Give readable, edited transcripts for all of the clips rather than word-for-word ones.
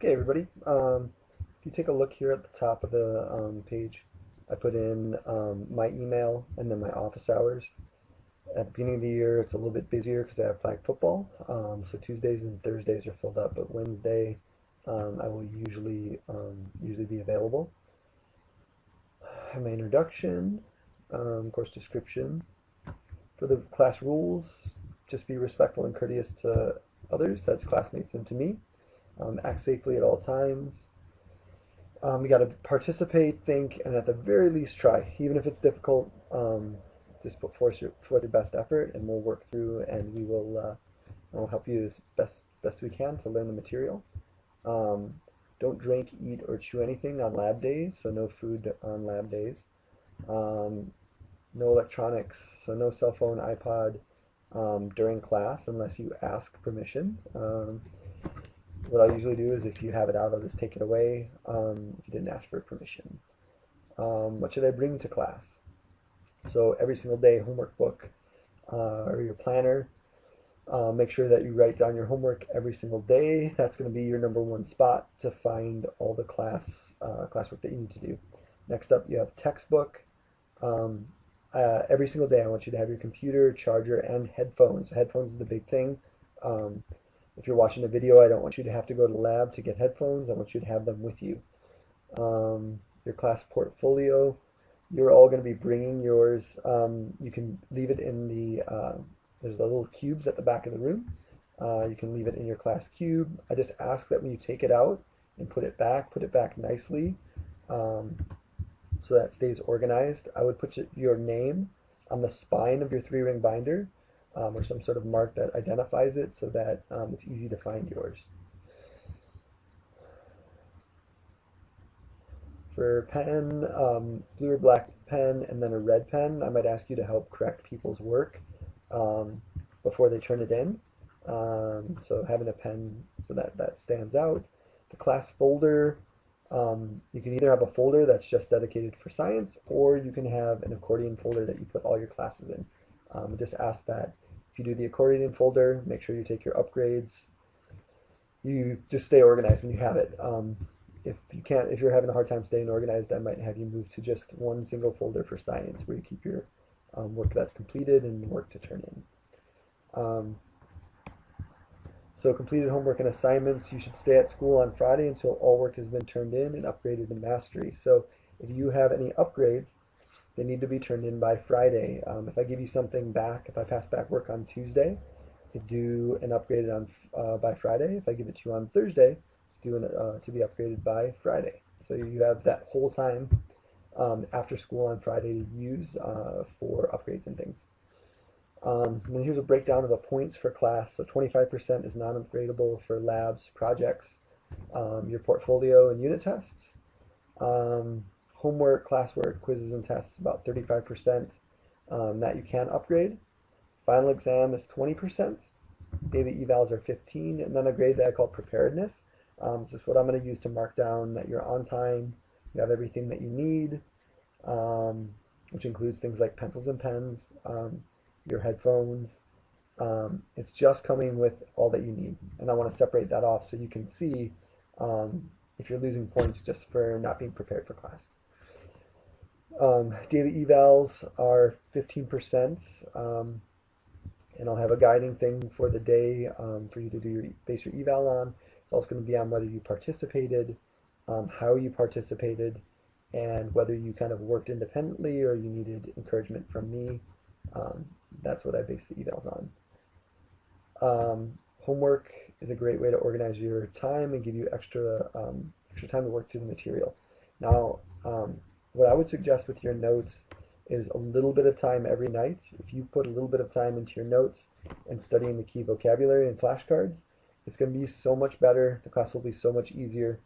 Okay, everybody. If you take a look here at the top of the page, I put in my email and then my office hours. At the beginning of the year, it's a little bit busier because I have flag football. So Tuesdays and Thursdays are filled up, but Wednesday I will usually be available. I have my introduction, course description. For the class rules, just be respectful and courteous to others. That's classmates and to me. Act safely at all times. You got to participate, think, and at the very least try. Even if it's difficult, just put forth your best effort, and we'll work through, and we'll help you as best we can to learn the material. Don't drink, eat, or chew anything on lab days, so no food on lab days. No electronics, so no cell phone, iPod during class unless you ask permission. What I'll usually do is if you have it out, I'll just take it away if you didn't ask for permission. What should I bring to class? So every single day, homework book or your planner. Make sure that you write down your homework every single day. That's going to be your #1 spot to find all the classwork that you need to do. Next up, you have textbook. Every single day, I want you to have your computer, charger, and headphones. Headphones is the big thing. If you're watching a video, I don't want you to have to go to the lab to get headphones. I want you to have them with you. Your class portfolio, you're all going to be bringing yours. You can leave it in there's the little cubes at the back of the room. You can leave it in your class cube. I just ask that when you take it out and put it back nicely so that it stays organized. I would put your name on the spine of your 3-ring binder. Or some sort of mark that identifies it so that it's easy to find yours. For pen, blue or black pen and then a red pen, I might ask you to help correct people's work before they turn it in. So having a pen so that stands out. The class folder, you can either have a folder that's just dedicated for science, or you can have an accordion folder that you put all your classes in. Just ask that if you do the accordion folder, make sure you take your upgrades. You just stay organized when you have it. If you're having a hard time staying organized, I might have you move to just one single folder for science where you keep your work that's completed and work to turn in. So completed homework and assignments, you should stay at school on Friday until all work has been turned in and upgraded to mastery. So if you have any upgrades, they need to be turned in by Friday. If I give you something back, if I pass back work on Tuesday, it's due and upgraded by Friday. If I give it to you on Thursday, it's due to be upgraded by Friday. So you have that whole time after school on Friday to use for upgrades and things. And then here's a breakdown of the points for class. So 25% is non-upgradable for labs, projects, your portfolio, and unit tests. Homework, classwork, quizzes, and tests, about 35% that you can upgrade. Final exam is 20%. Daily evals are 15%, and then a grade that I call preparedness. It's just what I'm going to use to mark down that you're on time, you have everything that you need, which includes things like pencils and pens, your headphones. It's just coming with all that you need, and I want to separate that off so you can see if you're losing points just for not being prepared for class. Daily evals are 15%, and I'll have a guiding thing for the day for you to base your eval on. It's also going to be on whether you participated, how you participated, and whether you kind of worked independently or you needed encouragement from me. That's what I base the evals on. Homework is a great way to organize your time and give you extra time to work through the material. Now, what I would suggest with your notes is a little bit of time every night. If you put a little bit of time into your notes and studying the key vocabulary and flashcards, it's going to be so much better. The class will be so much easier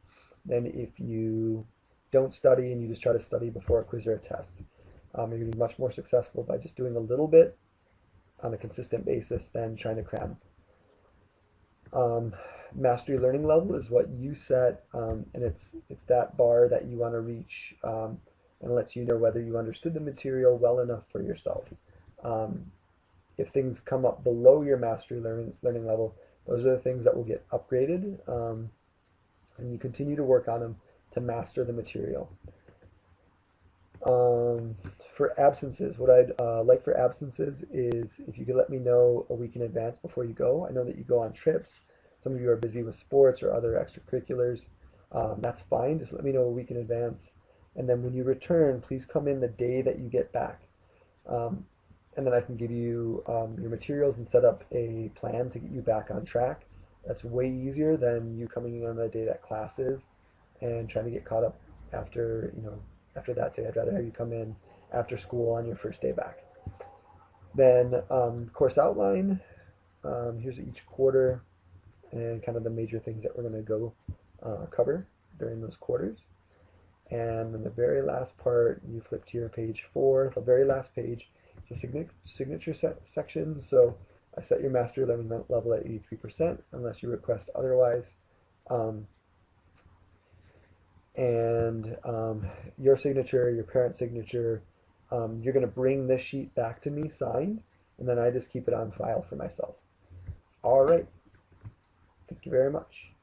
than if you don't study and you just try to study before a quiz or a test. You're going to be much more successful by just doing a little bit on a consistent basis than trying to cram. Mastery learning level is what you set, and it's that bar that you want to reach and lets you know whether you understood the material well enough for yourself. If things come up below your mastery learning level, those are the things that will get upgraded. and you continue to work on them to master the material. For absences, what I'd like for absences is if you could let me know a week in advance before you go. I know that you go on trips. Some of you are busy with sports or other extracurriculars. That's fine. Just let me know a week in advance. And then when you return, please come in the day that you get back. Um, and then I can give you your materials and set up a plan to get you back on track. That's way easier than you coming in on the day that class is and trying to get caught up after, after that day. I'd rather have you come in after school on your first day back. Then course outline. Here's each quarter and kind of the major things that we're going to go cover during those quarters. And then the very last part, you flip to your page 4, the very last page, it's a signature section. So I set your mastery level at 83% unless you request otherwise. Um, and your signature, your parent's signature, you're going to bring this sheet back to me signed, and then I just keep it on file for myself. All right. Thank you very much.